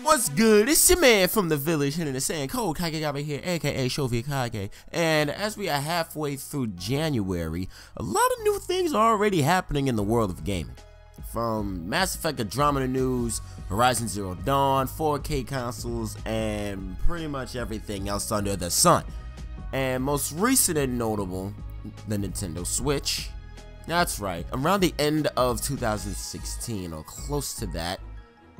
What's good? It's your man from the village hitting the saying code Kage here, aka Shovi Kage. And as we are halfway through January, a lot of new things are already happening in the world of gaming. From Mass Effect Andromeda news, Horizon Zero Dawn, 4K consoles, and pretty much everything else under the sun. And most recent and notable, the Nintendo Switch. That's right, around the end of 2016 or close to that,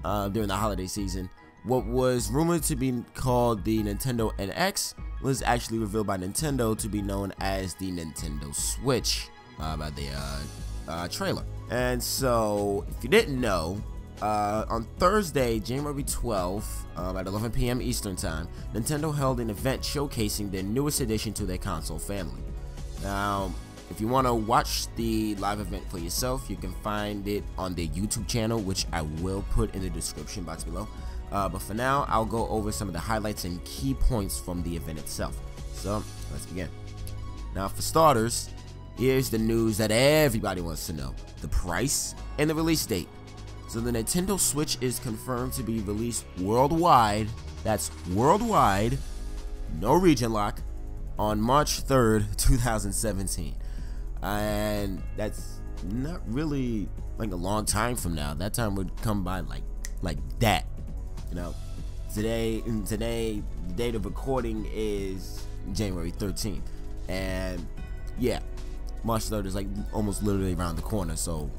during the holiday season, what was rumored to be called the Nintendo NX was actually revealed by Nintendo to be known as the Nintendo Switch by the trailer. And so, if you didn't know, on Thursday, January 12th, at 11 p.m. Eastern Time, Nintendo held an event showcasing their newest addition to their console family. Now, if you want to watch the live event for yourself, you can find it on their YouTube channel, which I will put in the description box below. But for now, I'll go over some of the highlights and key points from the event itself. So, let's begin. Now, for starters, here's the news that everybody wants to know: the price and the release date. So the Nintendo Switch is confirmed to be released worldwide, that's worldwide, no region lock, on March 3rd, 2017. And that's not really like a long time from now. That time would come by like that, you know. Today, the date of recording is January 13th, and yeah, March 3rd is like almost literally around the corner, so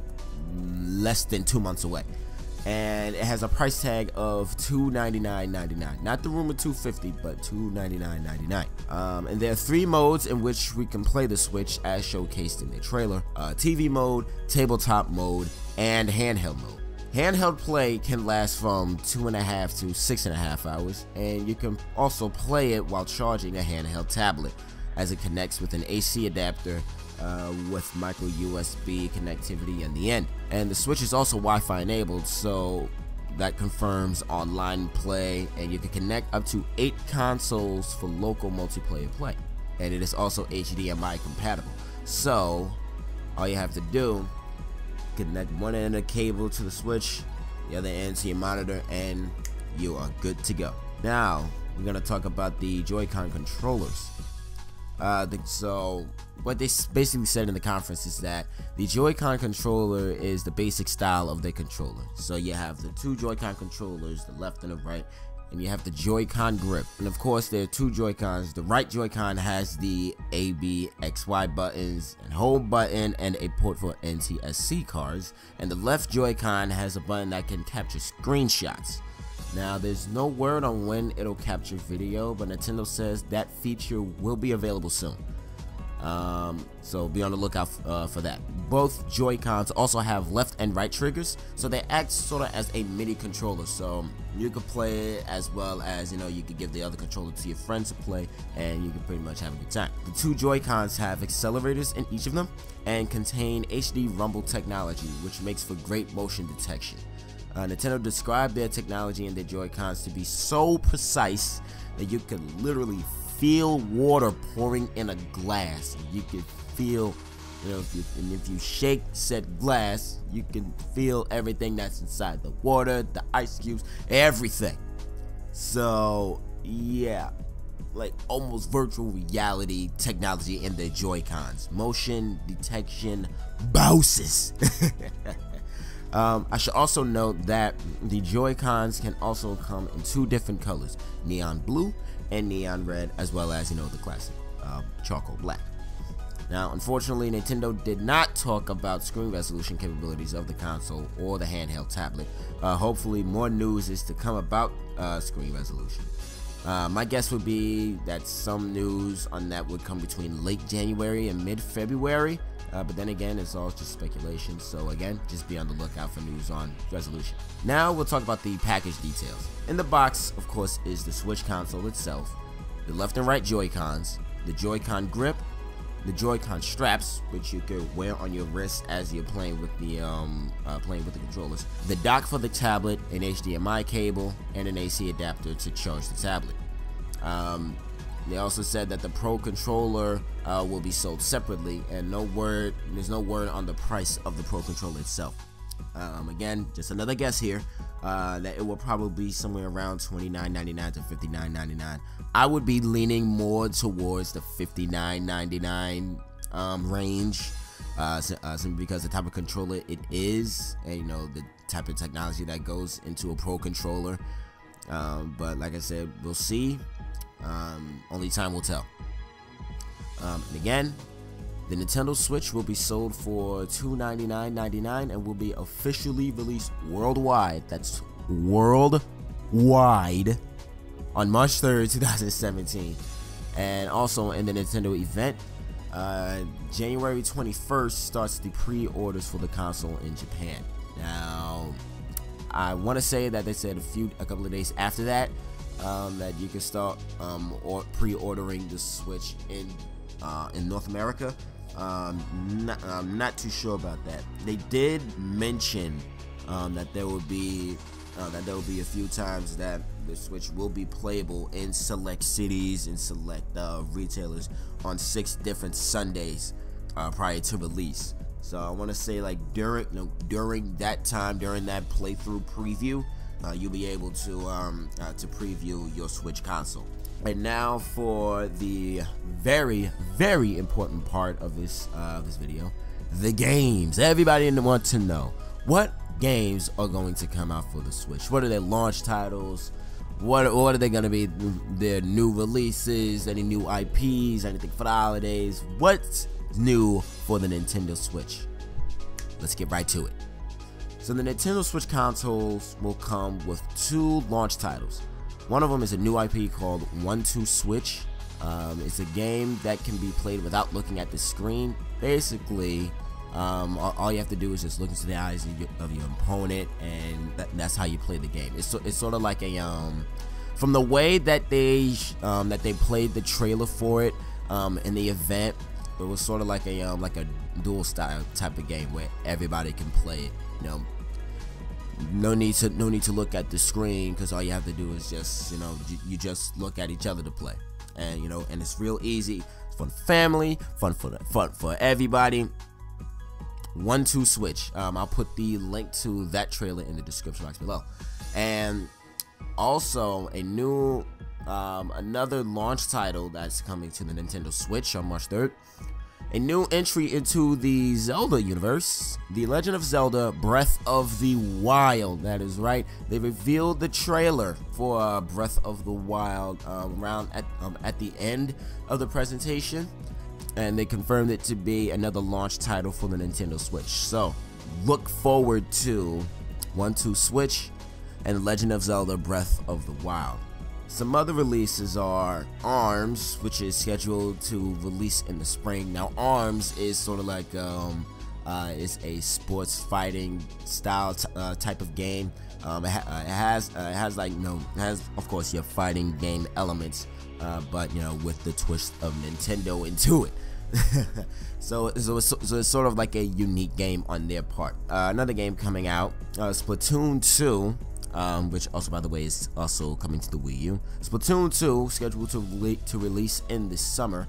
less than 2 months away. And it has a price tag of $299.99, not the rumored $250, but $299.99. And there are 3 modes in which we can play the Switch, as showcased in the trailer: TV mode, tabletop mode, and handheld mode. Handheld play can last from 2.5 to 6.5 hours, and you can also play it while charging a handheld tablet, as it connects with an AC adapter with micro USB connectivity in the end. And the Switch is also Wi-Fi enabled, so that confirms online play, and you can connect up to 8 consoles for local multiplayer play. And it is also HDMI compatible, so all you have to do, connect one end of the cable to the Switch, the other end to your monitor, and you are good to go. Now we're gonna talk about the Joy-Con controllers. So what they basically said in the conference is that the Joy-Con controller is the basic style of the controller. So you have the 2 Joy-Con controllers, the left and the right, and you have the Joy-Con grip. And of course, there are 2 Joy-Cons. The right Joy-Con has the A, B, X, Y buttons, and hold button, and a port for NTSC cards. And the left Joy-Con has a button that can capture screenshots. Now, there's no word on when it'll capture video, but Nintendo says that feature will be available soon. So be on the lookout for that. Both Joy-Cons also have left and right triggers, so they act sort of as a mini controller. So you could play it as well as, you know, you could give the other controller to your friends to play, and you can pretty much have a good time. The 2 Joy-Cons have accelerators in each of them and contain HD rumble technology, which makes for great motion detection. Nintendo described their technology and their Joy-Cons to be so precise that you could literally feel water pouring in a glass. You could feel, you know, if you shake said glass, you can feel everything that's inside the water, the ice cubes, everything. So yeah, like almost virtual reality technology in the Joy-Cons. Motion detection bosses. I should also note that the Joy-Cons can also come in 2 different colors: neon blue and neon red, as well as, you know, the classic charcoal black. Now, unfortunately, Nintendo did not talk about screen resolution capabilities of the console or the handheld tablet. Hopefully more news is to come about screen resolution. My guess would be that some news on that would come between late January and mid-February. But then again, it's all just speculation, so again, just be on the lookout for news on resolution. Now we'll talk about the package details. In the box, of course, is the Switch console itself, the left and right Joy-Cons, the Joy-Con grip, the Joy-Con straps, which you could wear on your wrist as you're playing with the controllers, the dock for the tablet, an HDMI cable, and an AC adapter to charge the tablet. They also said that the Pro controller will be sold separately, and there's no word on the price of the Pro controller itself. Again, just another guess here, that it will probably be somewhere around $29.99 to $59.99. I would be leaning more towards the $59.99 range, simply because the type of controller it is, and you know, the type of technology that goes into a pro controller. But like I said, we'll see. Only time will tell. And again, the Nintendo Switch will be sold for $299.99 and will be officially released worldwide. That's worldwide on March 3rd, 2017. And also in the Nintendo event, January 21st starts the pre-orders for the console in Japan. Now, I want to say that they said a couple of days after that, that you can start pre-ordering the Switch in North America. I'm not too sure about that. They did mention that there will be a few times that the Switch will be playable in select cities and select retailers on 6 different Sundays prior to release. So I want to say, like, during that time, during that playthrough preview, you'll be able to preview your Switch console. And now for the very, very important part of this video, the games. Everybody wants to know what games are going to come out for the Switch. What are their launch titles? What are they going to be? Their new releases? Any new IPs? Anything for the holidays? What's new for the Nintendo Switch? Let's get right to it. So the Nintendo Switch consoles will come with 2 launch titles. One of them is a new IP called 1-2 Switch. It's a game that can be played without looking at the screen. Basically, all you have to do is just look into the eyes of your opponent, and that's how you play the game. It's sort of like a from the way that they played the trailer for it in the event. It was sort of like a dual style type of game where everybody can play it. You know, no need to look at the screen, because all you have to do is just, you know, you just look at each other to play, and you know, and it's real easy. It's fun for family, fun for everybody. 1-2 Switch. I'll put the link to that trailer in the description box below. And also a new another launch title that's coming to the Nintendo Switch on March 3rd. A new entry into the Zelda universe, The Legend of Zelda Breath of the Wild. That is right, they revealed the trailer for Breath of the Wild around at the end of the presentation, and they confirmed it to be another launch title for the Nintendo Switch. So look forward to 1-2 Switch and Legend of Zelda Breath of the Wild. Some other releases are ARMS, which is scheduled to release in the spring. Now, ARMS is sort of like it's a sports fighting style type of game. It has of course your fighting game elements, but you know, with the twist of Nintendo into it. So it's sort of like a unique game on their part. Another game coming out, Splatoon 2. Which also, by the way, is also coming to the Wii U. Splatoon 2 scheduled to release in the summer.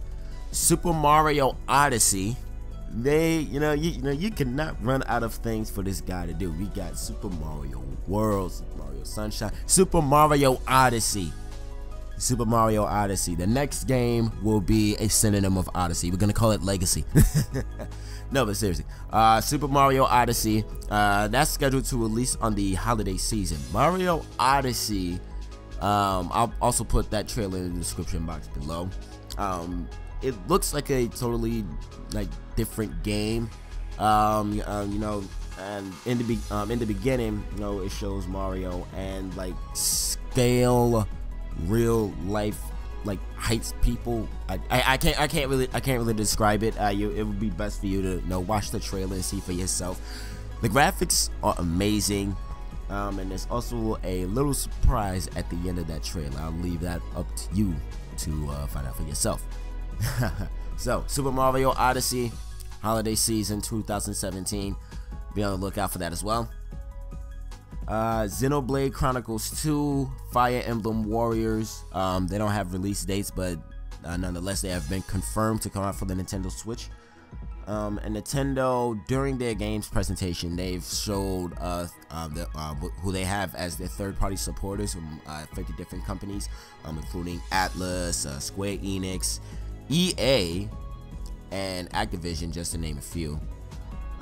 Super Mario Odyssey. You cannot run out of things for this guy to do. We got Super Mario World, Super Mario Sunshine, Super Mario Odyssey. Super Mario Odyssey. The next game will be a synonym of Odyssey. We're gonna call it Legacy. No, but seriously, Super Mario Odyssey, that's scheduled to release on the holiday season. Mario Odyssey, I'll also put that trailer in the description box below. It looks like a totally different game. You know, and in the beginning, you know, it shows Mario and scale real life heights people. I can't really describe it. It would be best for you to watch the trailer and see for yourself. The graphics are amazing, and there's also a little surprise at the end of that trailer. I'll leave that up to you to find out for yourself. So, Super Mario Odyssey, holiday season 2017. Be on the lookout for that as well. Xenoblade Chronicles 2, Fire Emblem Warriors. They don't have release dates, but nonetheless, they have been confirmed to come out for the Nintendo Switch. and Nintendo, during their games presentation, they've showed who they have as their third-party supporters from 50 different companies, including Atlas, Square Enix, EA, and Activision, just to name a few.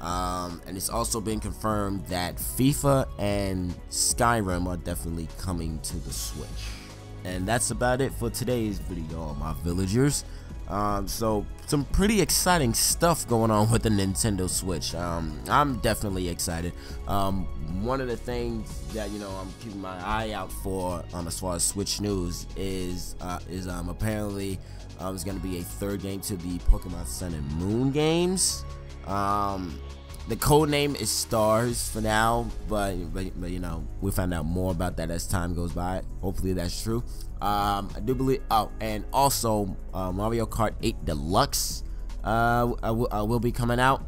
And it's also been confirmed that FIFA and Skyrim are definitely coming to the Switch. And that's about it for today's video, my villagers. So some pretty exciting stuff going on with the Nintendo Switch. I'm definitely excited. One of the things that I'm keeping my eye out for as far as Switch news is apparently there's going to be a third game to the Pokemon Sun and Moon games. The code name is Stars for now, but we'll find out more about that as time goes by. Hopefully that's true. I do believe. Oh, and also Mario Kart 8 Deluxe will be coming out.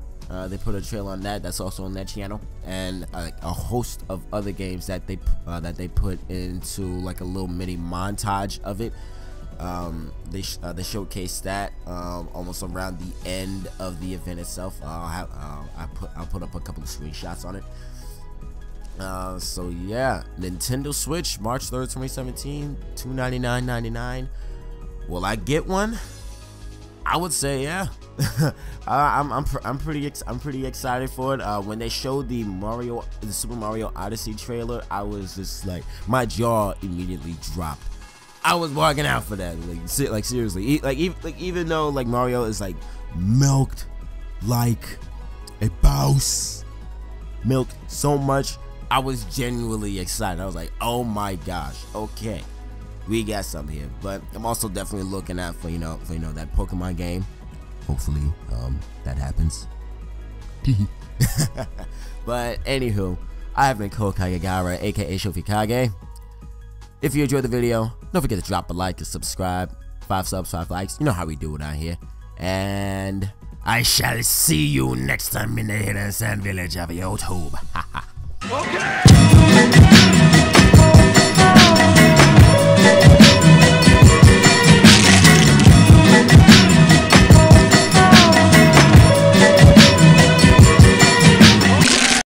They put a trailer on that. That's also on that channel, and a host of other games that they put into like a little mini montage of it. They showcased that almost around the end of the event itself. I'll put up a couple of screenshots on it. So yeah, Nintendo Switch, March 3rd, 2017, $299.99. Will I get one? I would say yeah. I'm pretty excited for it. When they showed the Super Mario Odyssey trailer, I was just like, my jaw immediately dropped. I was walking out for that, like seriously, even though like Mario is like milked like a boss, milked so much, I was genuinely excited. I was like, oh my gosh, okay, we got something here. But I'm also definitely looking out for that Pokemon game. Hopefully, that happens. But anywho, I have been Kage, aka Shofi Kage. If you enjoyed the video, don't forget to drop a like and subscribe. 5 subs, 5 likes. You know how we do it out here. And I shall see you next time in the Hidden Sand Village of YouTube. Okay!